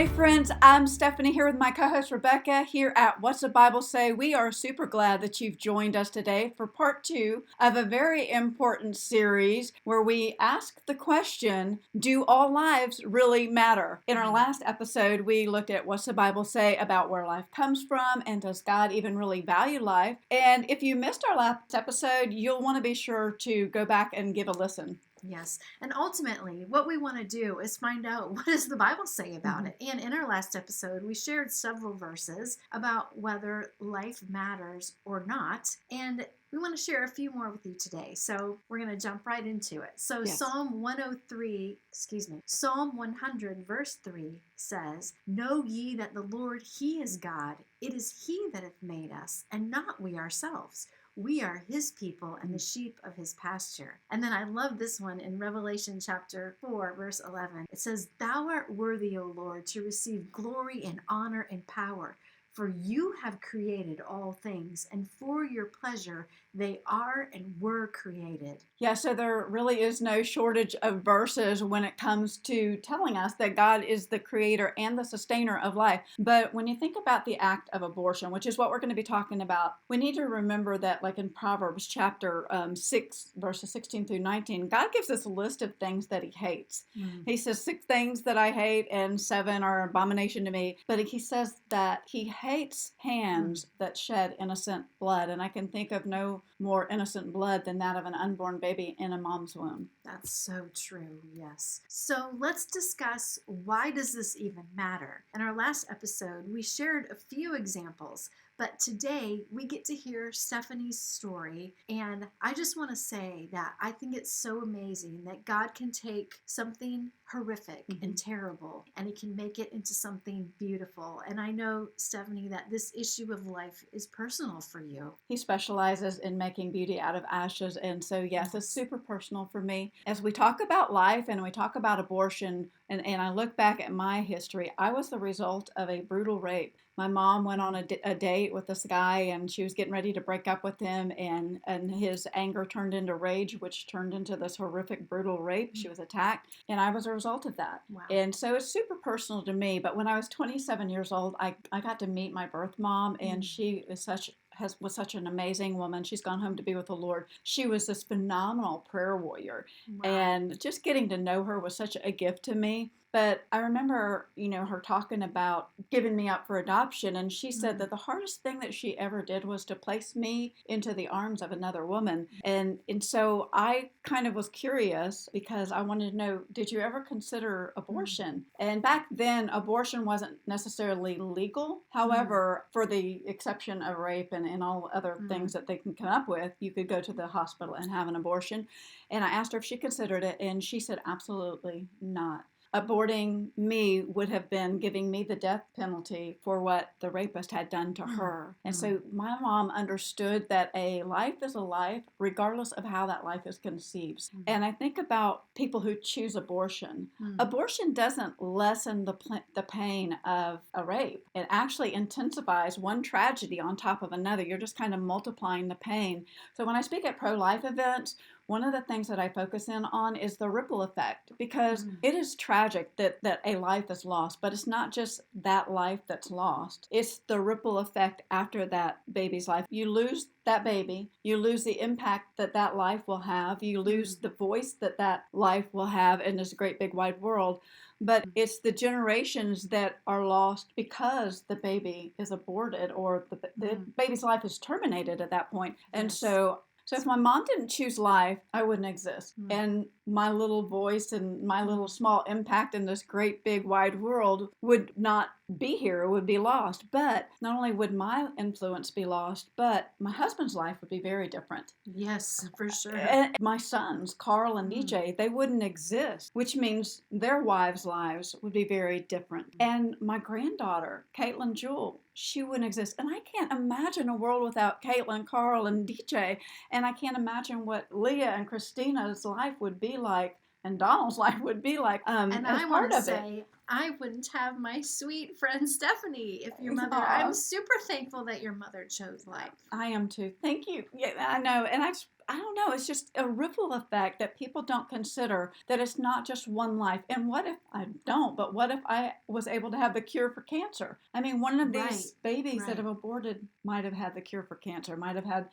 Hey friends, I'm Stephanie here with my co-host Rebecca here at What's the Bible Say? We are super glad that you've joined us today for part 2 of a very important series where we ask the question, do all lives really matter? In our last episode, we looked at What's the Bible Say about where life comes from and does God even really value life? And if you missed our last episode, you'll want to be sure to go back and give a listen. Yes. And ultimately, what we want to do is find out what does the Bible say about it. And in our last episode, we shared several verses about whether life matters or not. And we want to share a few more with you today. So we're going to jump right into it. So Yes. Psalm 100 verse 3 says, "Know ye that the Lord, he is God. It is he that hath made us, and not we ourselves. We are his people and the sheep of his pasture." And then I love this one in Revelation chapter 4, verse 11. It says, "Thou art worthy, O Lord, to receive glory and honor and power. For you have created all things, and for your pleasure they are and were created." Yeah, so there really is no shortage of verses when it comes to telling us that God is the creator and the sustainer of life. But when you think about the act of abortion, which is what we're going to be talking about, we need to remember that, like in Proverbs chapter 6, verses 16 through 19, God gives us a list of things that he hates. He says 6 things that I hate and 7 are abomination to me. But he says that he hates hands that shed innocent blood. And I can think of no more innocent blood than that of an unborn baby in a mom's womb. That's so true, yes. So let's discuss, why does this even matter? In our last episode, we shared a few examples, but today we get to hear Stephanie's story. And I just want to say that I think it's so amazing that God can take something horrific and terrible and he can make it into something beautiful. And I know, Stephanie, that this issue of life is personal for you. He specializes in making beauty out of ashes. And so, yes, it's super personal for me. As we talk about life and we talk about abortion, and I look back at my history, I was the result of a brutal rape. My mom went on a date with this guy, and she was getting ready to break up with him, and his anger turned into rage, which turned into this horrific, brutal rape. She was attacked, and I was a result of that. Wow. And so it's super personal to me. But when I was 27 years old, I got to meet my birth mom, and she is was such an amazing woman. She's gone home to be with the Lord. She was this phenomenal prayer warrior. Wow. And just getting to know her was such a gift to me. But I remember, her talking about giving me up for adoption. And she said that the hardest thing that she ever did was to place me into the arms of another woman. And so I kind of was curious because I wanted to know, did you ever consider abortion? And back then, abortion wasn't necessarily legal. However, for the exception of rape and all other things that they can come up with, you could go to the hospital and have an abortion. And I asked her if she considered it, and she said absolutely not. Aborting me would have been giving me the death penalty for what the rapist had done to her. And so my mom understood that a life is a life regardless of how that life is conceived. And I think about people who choose abortion. Abortion doesn't lessen the pain of a rape. It actually intensifies one tragedy on top of another. You're just kind of multiplying the pain. So when I speak at pro-life events, one of the things that I focus in on is the ripple effect, because it is tragic that a life is lost, but it's not just that life that's lost. It's the ripple effect after that baby's life. You lose that baby, you lose the impact that life will have, you lose the voice that life will have in this great big wide world. But it's the generations that are lost because the baby is aborted or the baby's life is terminated at that point. And so if my mom didn't choose life, I wouldn't exist. And my little voice and my little small impact in this great big wide world would not be here. It would be lost. But not only would my influence be lost, but my husband's life would be very different. Yes, for sure. And my sons, Carl and DJ, they wouldn't exist, which means their wives' lives would be very different. And my granddaughter, Caitlin Jewel, she wouldn't exist. And I can't imagine a world without Caitlin, Carl, and DJ. And I can't imagine what Leah and Christina's life would be like and Donald's life would be like. And I want to say, I wouldn't have my sweet friend Stephanie if your mother. I'm super thankful that your mother chose life. I am too. Thank you. Yeah, I know. And I don't know, it's just a ripple effect that people don't consider, that it's not just one life. And what if I don't, but what if I was able to have the cure for cancer? I mean, one of Right, these babies that right. have aborted might have had the cure for cancer, might have had,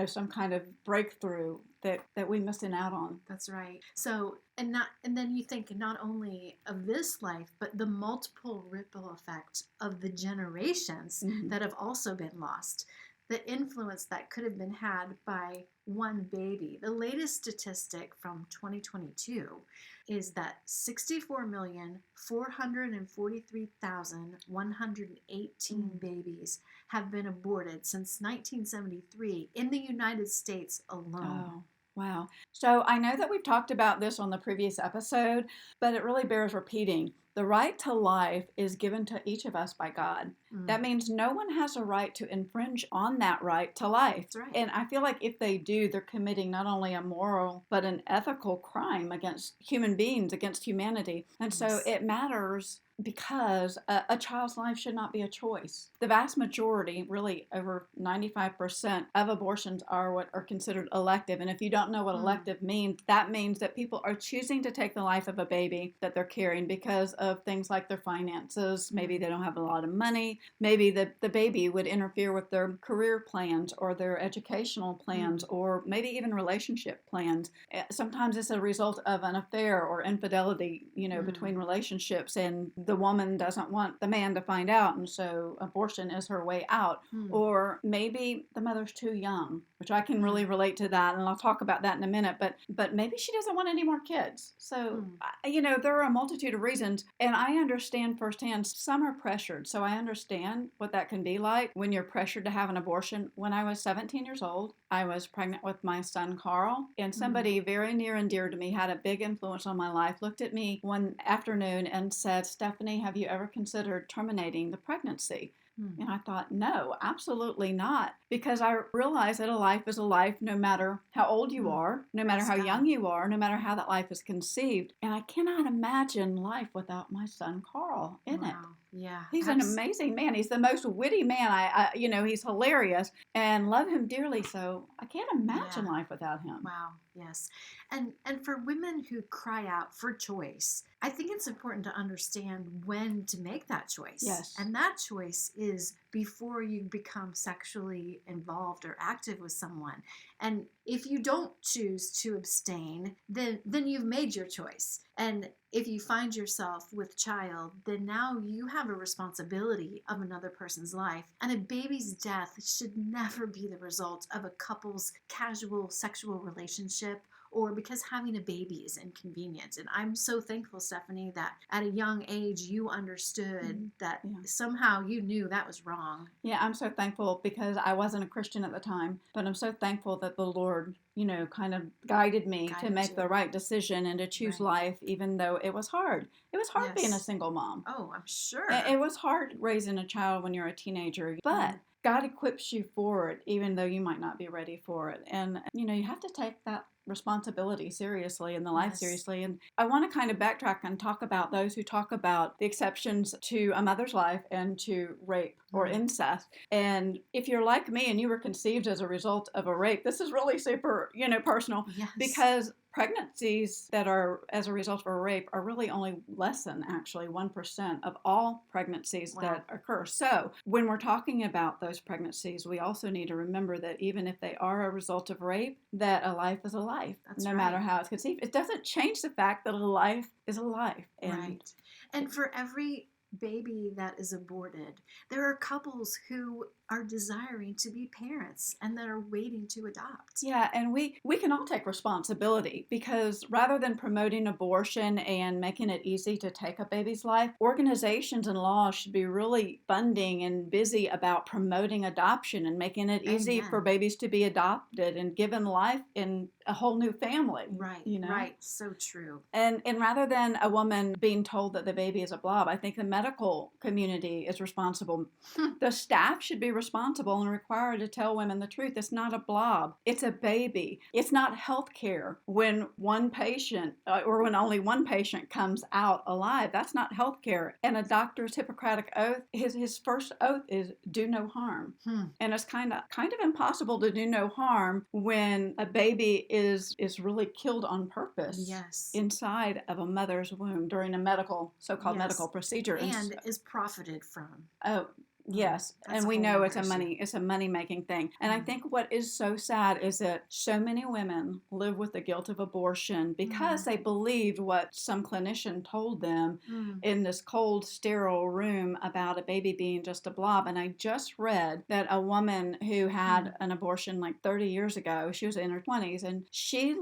some kind of breakthrough that we're missing out on. That's right. So, and then you think not only of this life, but the multiple ripple effect of the generations Mm-hmm. that have also been lost. The influence that could have been had by one baby. The latest statistic from 2022 is that 64,443,118 babies have been aborted since 1973 in the United States alone. Oh, wow. So I know that we've talked about this on the previous episode, but it really bears repeating. The right to life is given to each of us by God. Mm, That means no one has a right to infringe on that right to life. that's right. And I feel like if they do, they're committing not only a moral, but an ethical crime against human beings, against humanity. And so Yes. it matters because a child's life should not be a choice. The vast majority, really over 95% of abortions are what are considered elective. And if you don't know what Mm, elective means, that means that people are choosing to take the life of a baby that they're carrying because of things like their finances. Maybe mm, they don't have a lot of money. Maybe the baby would interfere with their career plans or their educational plans mm, or maybe even relationship plans. Sometimes it's a result of an affair or infidelity, mm, between relationships, and the woman doesn't want the man to find out, and so abortion is her way out. mm, Or maybe the mother's too young, which I can really mm, relate to that, and I'll talk about that in a minute. But maybe she doesn't want any more kids. So mm, there are a multitude of reasons, and I understand firsthand. Some are pressured, so I understand what that can be like when you're pressured to have an abortion. When I was 17 years old, I was pregnant with my son Carl, and mm. somebody very near and dear to me had a big influence on my life. Looked at me one afternoon and said, "Stephanie, have you ever considered terminating the pregnancy?" Mm. And I thought, no, absolutely not. Because I realize that a life is a life no matter how old you Mm. are, no matter Praise how God. young you are, no matter how that life is conceived. And I cannot imagine life without my son Carl in it. Wow. Yeah. He's an amazing man. He's the most witty man. He's hilarious and love him dearly. So I can't Yeah. imagine life without him. Wow. Yes. And for women who cry out for choice, I think it's important to understand when to make that choice. Yes. And that choice is before you become sexually involved or active with someone. And if you don't choose to abstain, then you've made your choice. And if you find yourself with child, then now you have a responsibility of another person's life. And a baby's death should never be the result of a couple's casual sexual relationship or because having a baby is inconvenient. And I'm so thankful, Stephanie, that at a young age you understood that Yeah. somehow you knew that was wrong. Yeah, I'm so thankful because I wasn't a Christian at the time, but I'm so thankful that the Lord, kind of guided me to Guided make you. the right decision and to choose Right. life, even though it was hard. It was hard being a Yes. single mom. Oh, I'm It sure. was hard raising a child when you're a teenager, but Mm. God equips you for it, even though you might not be ready for it. And, you have to take that responsibility seriously and the life Yes. seriously. And I want to kind of backtrack and talk about those who talk about the exceptions to a mother's life and to rape or Mm. incest. And if you're like me and you were conceived as a result of a rape, this is really super, personal, Yes. because pregnancies that are as a result of a rape are really only less than actually 1% of all pregnancies Wow. that occur. So when we're talking about those pregnancies, we also need to remember that even if they are a result of rape, that a life is a life, That's no right. matter how it's conceived. It doesn't change the fact that a life is a life. And Right. And for every baby that is aborted, there are couples who are desiring to be parents and that are waiting to adopt. yeah, and we can all take responsibility, because rather than promoting abortion and making it easy to take a baby's life, organizations and laws should be really funding and busy about promoting adoption and making it easy for Amen. babies to be adopted and given life in a whole new family, Right, right. So true. And rather than a woman being told that the baby is a blob, I think the medical community is responsible. The staff should be responsible and required to tell women the truth. It's not a blob. It's a baby. It's not health care when one patient or when only one patient comes out alive. That's not health care. And a doctor's Hippocratic oath, his first oath is do no harm. And it's kind of impossible to do no harm when a baby is really killed on purpose. Yes. Inside of a mother's womb during a so-called medical procedure. And is profited from. Oh, yes. And we know it's a money making thing. And I think what is so sad is that so many women live with the guilt of abortion because they believed what some clinician told them in this cold, sterile room about a baby being just a blob. And I just read that a woman who had an abortion like 30 years ago, she was in her 20s, and she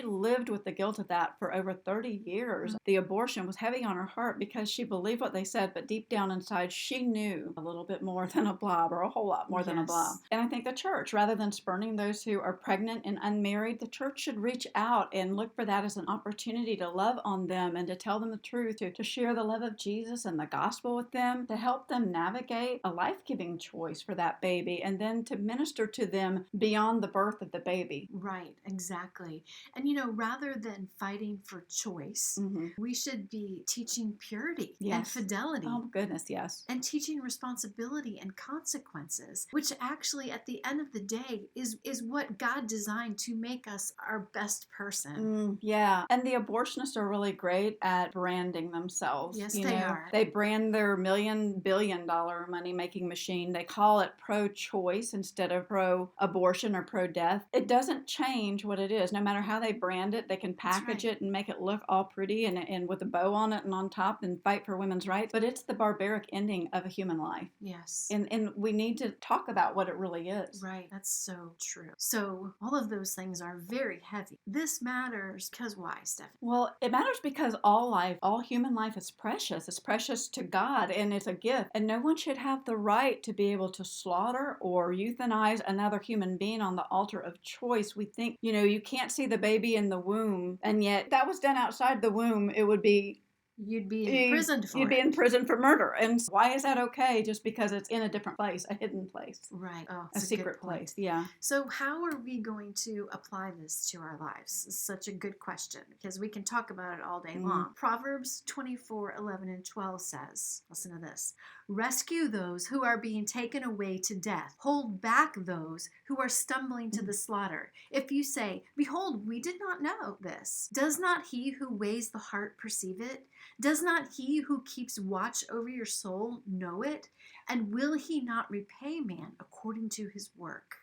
lived with the guilt of that for over 30 years. The abortion was heavy on her heart because she believed what they said, but deep down inside, she knew a little bit more than a blob, or a whole lot more than a blob. And I think the church, rather than spurning those who are pregnant and unmarried, the church should reach out and look for that as an opportunity to love on them and to tell them the truth, to share the love of Jesus and the gospel with them, to help them navigate a life-giving choice for that baby, and then to minister to them beyond the birth of the baby. Right, exactly. And rather than fighting for choice, we should be teaching purity and fidelity. Oh, goodness, yes. And teaching responsibility and consequences, which actually at the end of the day is what God designed to make us our best person. Yeah. And the abortionists are really great at branding themselves. Yes, they are. They brand their billion-dollar money-making machine. They call it pro-choice instead of pro-abortion or pro-death. It doesn't change what it is. No matter how they brand it, they can package it and make it look all pretty and with a bow on it and on top and fight for women's rights. But it's the barbaric ending of a human life. Yes. And we need to talk about what it really is. Right. That's so true. So all of those things are very heavy. This matters because why, Steph? Well, it matters because all human life is precious. It's precious to God, and it's a gift. And no one should have the right to be able to slaughter or euthanize another human being on the altar of choice. We think, you can't see the baby in the womb, and yet that was done outside the womb. It would be You'd be imprisoned for You'd be in prison for murder. And why is that okay? Just because it's in a different place, a hidden place. Right. Oh, a secret place. Yeah. So how are we going to apply this to our lives? It's such a good question because we can talk about it all day long. Proverbs 24:11-12 says, listen to this. Rescue those who are being taken away to death. Hold back those who are stumbling to the slaughter. If you say, behold, we did not know this. Does not he who weighs the heart perceive it? Does not he who keeps watch over your soul know it? And will he not repay man according to his work?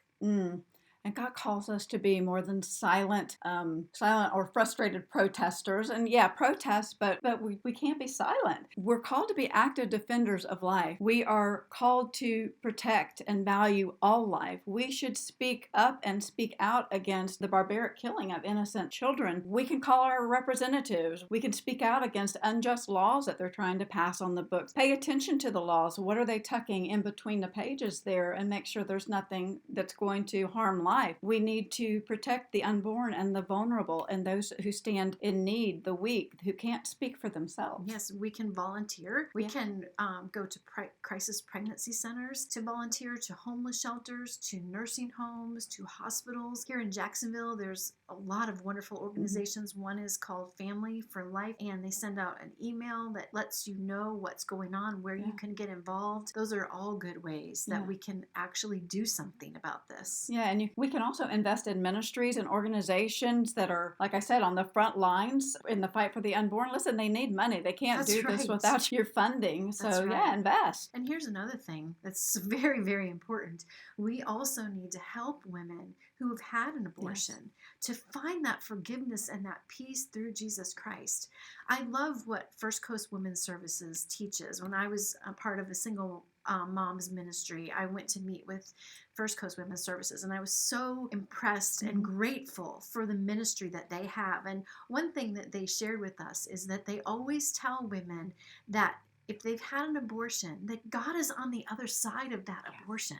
And God calls us to be more than silent or frustrated protesters. And yeah, protest, but we can't be silent. We're called to be active defenders of life. We are called to protect and value all life. We should speak up and speak out against the barbaric killing of innocent children. We can call our representatives. We can speak out against unjust laws that they're trying to pass on the books. Pay attention to the laws. What are they tucking in between the pages there, and make sure there's nothing that's going to harm life. We need to protect the unborn and the vulnerable and those who stand in need, the weak, who can't speak for themselves. Yes, we can volunteer. We can go to crisis pregnancy centers to volunteer, to homeless shelters, to nursing homes, to hospitals. Here in Jacksonville, there's a lot of wonderful organizations. One is called Family for Life, and they send out an email that lets you know what's going on, where you can get involved. Those are all good ways that we can actually do something about this. Yeah, and we can also invest in ministries and organizations that are, like I said, on the front lines in the fight for the unborn. Listen, they need money. They can't do this without your funding. So invest. And here's another thing that's very, very important. We also need to help women who have had an abortion to find that forgiveness and that peace through Jesus Christ. I love what First Coast Women's Services teaches. When I was a part of a single mom's ministry, I went to meet with First Coast Women's Services, and I was so impressed and grateful for the ministry that they have. And one thing that they shared with us is that they always tell women that if they've had an abortion, that God is on the other side of that abortion,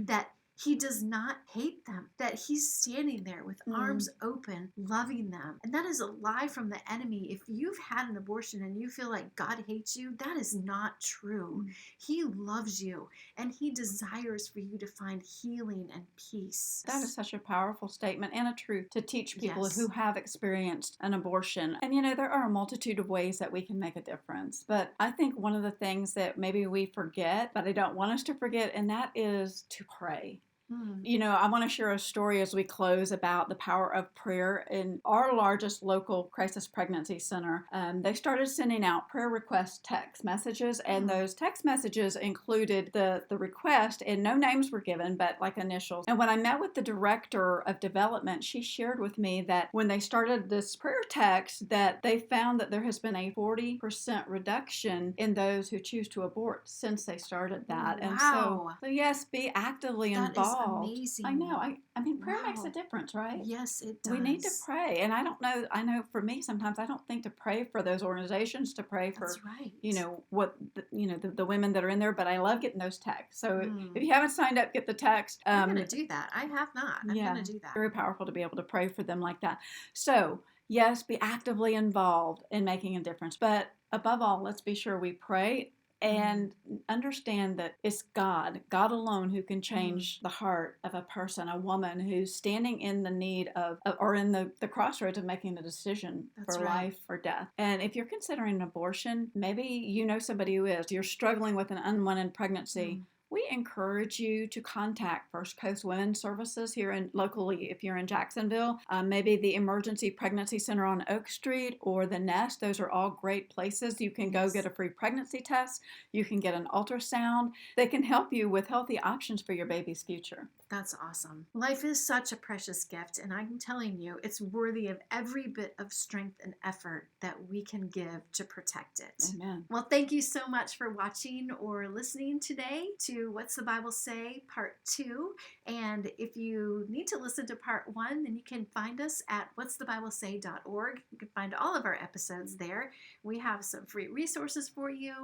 that He does not hate them, that he's standing there with arms open, loving them. And that is a lie from the enemy. If you've had an abortion and you feel like God hates you, that is not true. He loves you, and he desires for you to find healing and peace. That is such a powerful statement and a truth to teach people Yes. who have experienced an abortion. And there are a multitude of ways that we can make a difference. But I think one of the things that maybe we forget, but I don't want us to forget, and that is to pray. I want to share a story as we close about the power of prayer. In our largest local crisis pregnancy center, they started sending out prayer request text messages, and those text messages included the request, and no names were given, but like initials. And when I met with the director of development, she shared with me that when they started this prayer text, that they found that there has been a 40% reduction in those who choose to abort since they started that. Wow. And so yes, be actively involved. Amazing. I know. I mean, prayer makes Wow. a difference, right? Yes, it does. We need to pray. And I don't know. I know for me, sometimes I don't think to pray for those organizations, to pray for, That's right. the women that are in there. But I love getting those texts. So if you haven't signed up, get the text. I'm going to do that. I have not. I'm going to do that. Very powerful to be able to pray for them like that. So yes, be actively involved in making a difference. But above all, let's be sure we pray and understand that it's God alone, who can change the heart of a person, a woman who's standing in the need of or in the crossroads of making a decision for life or death. And if you're considering an abortion, maybe you know somebody who is, you're struggling with an unwanted pregnancy. We encourage you to contact First Coast Women's Services here locally if you're in Jacksonville. Maybe the Emergency Pregnancy Center on Oak Street or the Nest. Those are all great places. You can go get a free pregnancy test. You can get an ultrasound. They can help you with healthy options for your baby's future. That's awesome. Life is such a precious gift, and I'm telling you, it's worthy of every bit of strength and effort that we can give to protect it. Amen. Well, thank you so much for watching or listening today to What's the Bible Say Part 2. And if you need to listen to Part 1, then you can find us at what'sthebiblesay.org. You can find all of our episodes there. We have some free resources for you,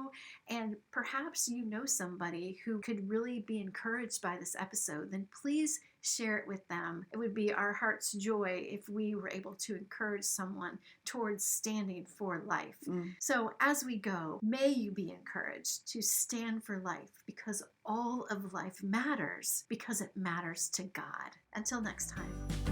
and perhaps you know somebody who could really be encouraged by this episode. Then please share it with them. It would be our heart's joy if we were able to encourage someone towards standing for life. So as we go, may you be encouraged to stand for life, because all of life matters, because it matters to God. Until next time.